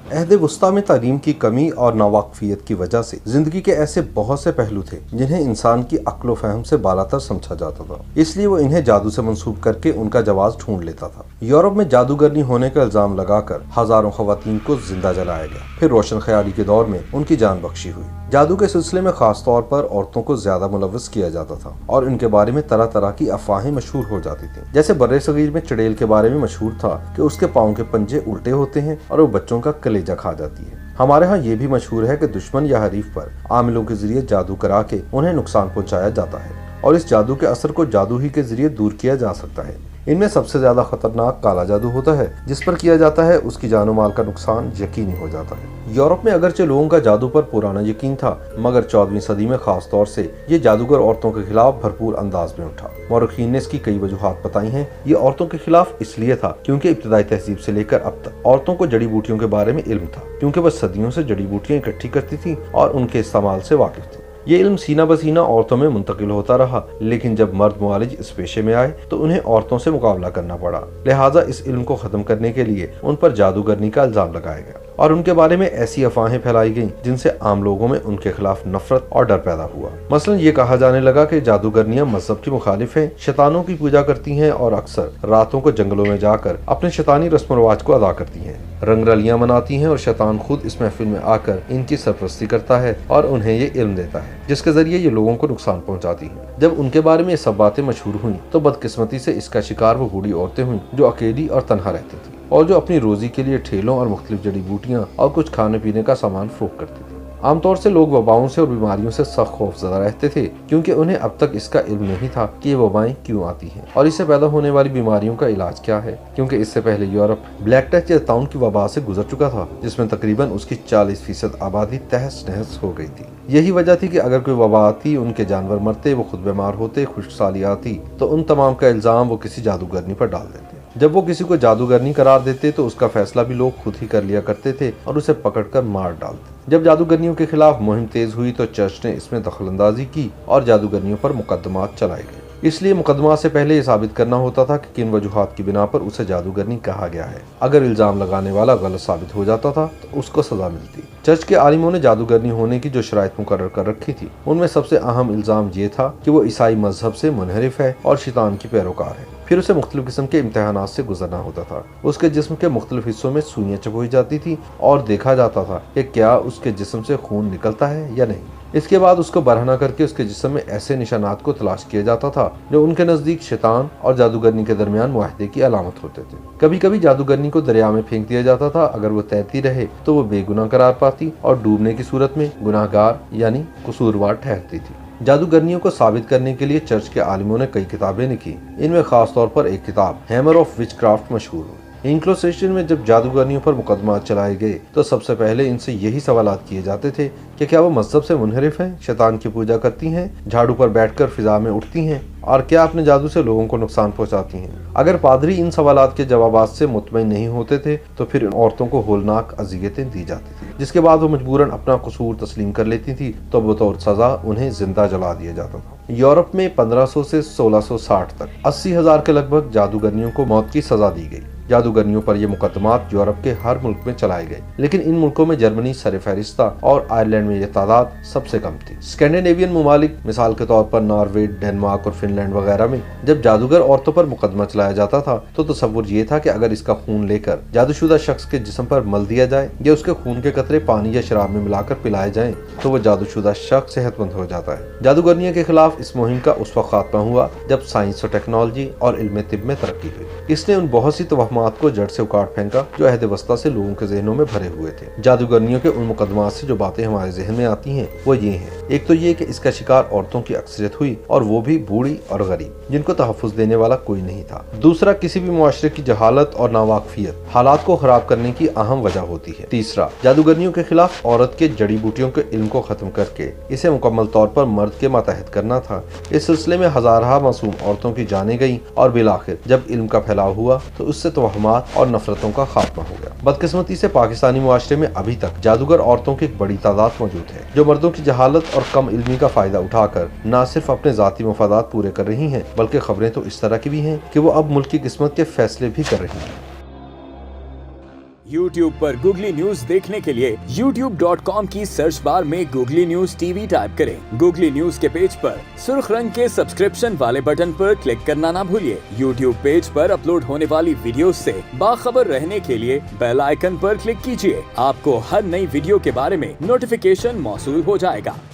अहद वुस्ता में तालीम की कमी और नावाकफियत की वजह से जिंदगी के ऐसे बहुत से पहलू थे जिन्हें इंसान की अक्ल फहम से बालातर समझा जाता था, इसलिए वो इन्हें जादू से मंसूब करके उनका जवाब ढूंढ लेता था। यूरोप में जादूगरनी होने का इल्जाम लगाकर हजारों खवातीन को जिंदा जलाया गया। फिर रोशन ख्याली के दौर में उनकी जान बख्शी हुई। जादू के सिलसिले में खास तौर पर औरतों को ज्यादा मुलव्वस किया जाता था और इनके बारे में तरह तरह की अफवाहें मशहूर हो जाती थी। जैसे बर्रे सगीर में चुड़ैल के बारे में मशहूर था कि उसके पाँव के पंजे उल्टे होते हैं और वो बच्चों का कलेजा खा जाती है। हमारे यहाँ ये भी मशहूर है कि दुश्मन या हरीफ पर आमिलों के जरिए जादू करा के उन्हें नुकसान पहुँचाया जाता है और इस जादू के असर को जादू ही के जरिए दूर किया जा सकता है। इनमें सबसे ज्यादा खतरनाक काला जादू होता है, जिस पर किया जाता है उसकी जानो माल का नुकसान यकीनी हो जाता है। यूरोप में अगरचे लोगों का जादू पर पुराना यकीन था, मगर 14वीं सदी में खास तौर से ये जादूगर औरतों के खिलाफ भरपूर अंदाज में उठा। मौरखीन ने इसकी कई वजूहात बताई हैं। ये औरतों के खिलाफ इसलिए था क्योंकि इब्तदाई तहजीब से लेकर अब तक औरतों को जड़ी बूटियों के बारे में इल्म था, क्योंकि वह सदियों से जड़ी बूटियां इकट्ठी करती थी और उनके इस्तेमाल से वाकिफ थी। ये इल्म सीना बसीना औरतों में मुंतकिल होता रहा, लेकिन जब मर्द मुआलिज इस पेशे में आए तो उन्हें औरतों से मुकाबला करना पड़ा। लिहाजा इस इल्म को खत्म करने के लिए उन पर जादूगरनी का इल्जाम लगाया गया और उनके बारे में ऐसी अफवाहें फैलाई गईं जिनसे आम लोगों में उनके खिलाफ नफरत और डर पैदा हुआ। मसलन ये कहा जाने लगा कि जादूगरनियां मजहब की मुखालिफ हैं, शैतानों की पूजा करती हैं और अक्सर रातों को जंगलों में जाकर अपने शैतानी रस्म रिवाज को अदा करती हैं, रंग रलियां मनाती हैं और शैतान खुद इस महफिल में आकर इनकी सरपरस्ती करता है और उन्हें ये इल्म देता है जिसके जरिए ये लोगों को नुकसान पहुंचाती हैं। जब उनके बारे में ये सब बातें मशहूर हुई तो बदकिस्मती से इसका शिकार वो बूढ़ी औरतें हुई जो अकेली और तनहा रहती थी और जो अपनी रोजी के लिए ठेलों और मुख्तलिफ जड़ी बूटियां और कुछ खाने पीने का सामान फरोख्त करती थी। आमतौर से लोग वबाओं से और बीमारियों से सख्त खौफजदा रहते थे, क्योंकि उन्हें अब तक इसका इल्म नहीं था कि ये वबाएं क्यों आती हैं और इससे पैदा होने वाली बीमारियों का इलाज क्या है, क्योंकि इससे पहले यूरोप ब्लैक डेथ या ताउन की वबा से गुजर चुका था, जिसमें तकरीबन उसकी 40% आबादी तहस नहस हो गई थी। यही वजह थी कि अगर कोई वबा आती, उनके जानवर मरते, वो खुद बीमार होते, खुशहाली आती, तो उन तमाम का इल्जाम वो किसी जादूगरनी पर डाल देते। जब वो किसी को जादूगरनी करार देते तो उसका फैसला भी लोग खुद ही कर लिया करते थे और उसे पकड़कर मार डालते। जब जादूगरनियों के खिलाफ मुहिम तेज हुई तो चर्च ने इसमें दखलंदाजी की और जादूगरनियों पर मुकदमात चलाए गए। इसलिए मुकदमा से पहले ये साबित करना होता था कि किन वजूहात की बिना पर उसे जादूगरनी कहा गया है। अगर इल्जाम लगाने वाला गलत साबित हो जाता था तो उसको सजा मिलती। चर्च के आलिमों ने जादूगरनी होने की जो शराइत मुकर्रर कर रखी थी, उनमें सबसे अहम इल्जाम ये था कि वो ईसाई मजहब से मुनहरिफ है और शैतान की पैरोकार है। फिर उसे मुख्तलिफ किस्म के इम्तहानात से गुजरना होता था। उसके जिस्म के मुख्तलिफ हिस्सों में सुइयां चबोई जाती थी और देखा जाता था कि क्या उसके जिस्म से खून निकलता है या नहीं। इसके बाद उसको बरहना करके उसके जिस्म में ऐसे निशानात को तलाश किया जाता था जो उनके नजदीक शैतान और जादूगरनी के दरमियान मुआहदे की अलामत होते थे। कभी कभी जादूगरनी को दरिया में फेंक दिया जाता था। अगर वो तैरती रहे तो वो बेगुनाह करार पाती और डूबने की सूरत में गुनाहगार यानी कसूरवार ठहरती थी। जादूगरनियों को साबित करने के लिए चर्च के आलिमों ने कई किताबें लिखी। इनमें खास तौर पर एक किताब हैमर ऑफ विचक्राफ्ट मशहूर हुई। इंक्विजिशन में जब जादूगरनियों पर मुकदमा चलाए गए तो सबसे पहले इनसे यही सवालात किए जाते थे कि क्या वो मजहब से मुनहरिफ हैं, शैतान की पूजा करती हैं, झाड़ू पर बैठकर फिजा में उड़ती हैं और क्या अपने जादू से लोगों को नुकसान पहुंचाती हैं। अगर पादरी इन सवालात के जवाबात से मुतमईन नहीं होते थे तो फिर इन औरतों को होलनाक अज़ियतें दी जाती थी, जिसके बाद वो मजबूरन अपना कसूर तस्लीम कर लेती थी तो बतौर सजा उन्हें जिंदा जला दिया जाता था। यूरोप में 1500 से 1660 तक 80,000 के लगभग जादूगरनियों को मौत की सजा दी गई। जादूगरनियों पर यह मुकदमात यूरोप के हर मुल्क में चलाए गए, लेकिन इन मुल्कों में जर्मनी सरफहरिस्त था और आयरलैंड में यह तादाद सबसे कम थी। स्कैंडिनेवियन ममालिक मिसाल के तौर पर नॉर्वे, डेनमार्क और फिनलैंड वगैरह में जब जादूगर औरतों पर मुकदमा चलाया जाता था तो तस्वुर ये था कि अगर इसका खून लेकर जादूशुदा शख्स के जिस्म पर मल दिया जाए या उसके खून के कतरे पानी या शराब में मिलाकर पिलाए जाएं तो वो जादूशुदा शख्स सेहतमंद हो जाता है। जादूगरनियों के खिलाफ इस मुहिम का उस वक्त खात्मा हुआ जब साइंस और टेक्नोलॉजी और इल्म तिब में तरक्की हुई। इसने उन बहुत सी तवहमात को जड़ से उखाड़ फेंका जो अहद वस्ता से लोगों के जहनों में भरे हुए थे। जादूगरनियों के उन मुकदमात से जो बातें हमारे जहन में आती हैं वो ये हैं। एक तो ये कि इसका शिकार औरतों की अक्सरियत हुई और वो भी बूढ़ी और गरीब, जिनको तहफ़्फ़ुज़ देने वाला कोई नहीं था। दूसरा, किसी भी मुआशरे की जहालत और नावाकफियत हालात को खराब करने की अहम वजह होती है। तीसरा, जादूगरनियों के खिलाफ औरत के जड़ी बूटियों के इल्म को खत्म करके इसे मुकम्मल तौर पर मर्द के मातहत करना था। इस सिलसिले में हजारहा मासूम औरतों की जानें गईं और बिलाखिर जब इल्म का फैलाव हुआ तो उससे तवहमात और नफरतों का खात्मा हो गया। बदकिस्मती से पाकिस्तानी मुआशरे में अभी तक जादूगर औरतों की एक बड़ी तादाद मौजूद है जो मर्दों की जहालत और कम इल्मी का फायदा उठाकर न सिर्फ अपने जाती मफादात पूरे कर रही हैं बल्कि खबरें तो इस तरह की भी हैं कि वो अब मुल्क की किस्मत के फैसले भी कर रही हैं। YouTube पर गूगली न्यूज देखने के लिए youtube.com की सर्च बार में गूगली न्यूज टीवी टाइप करें। गूगली न्यूज के पेज पर सुर्ख रंग के सब्सक्रिप्शन वाले बटन पर क्लिक करना ना भूलिए। YouTube पेज पर अपलोड होने वाली वीडियो से बाखबर रहने के लिए बेल आइकन पर क्लिक कीजिए। आपको हर नई वीडियो के बारे में नोटिफिकेशन मौसूल हो जाएगा।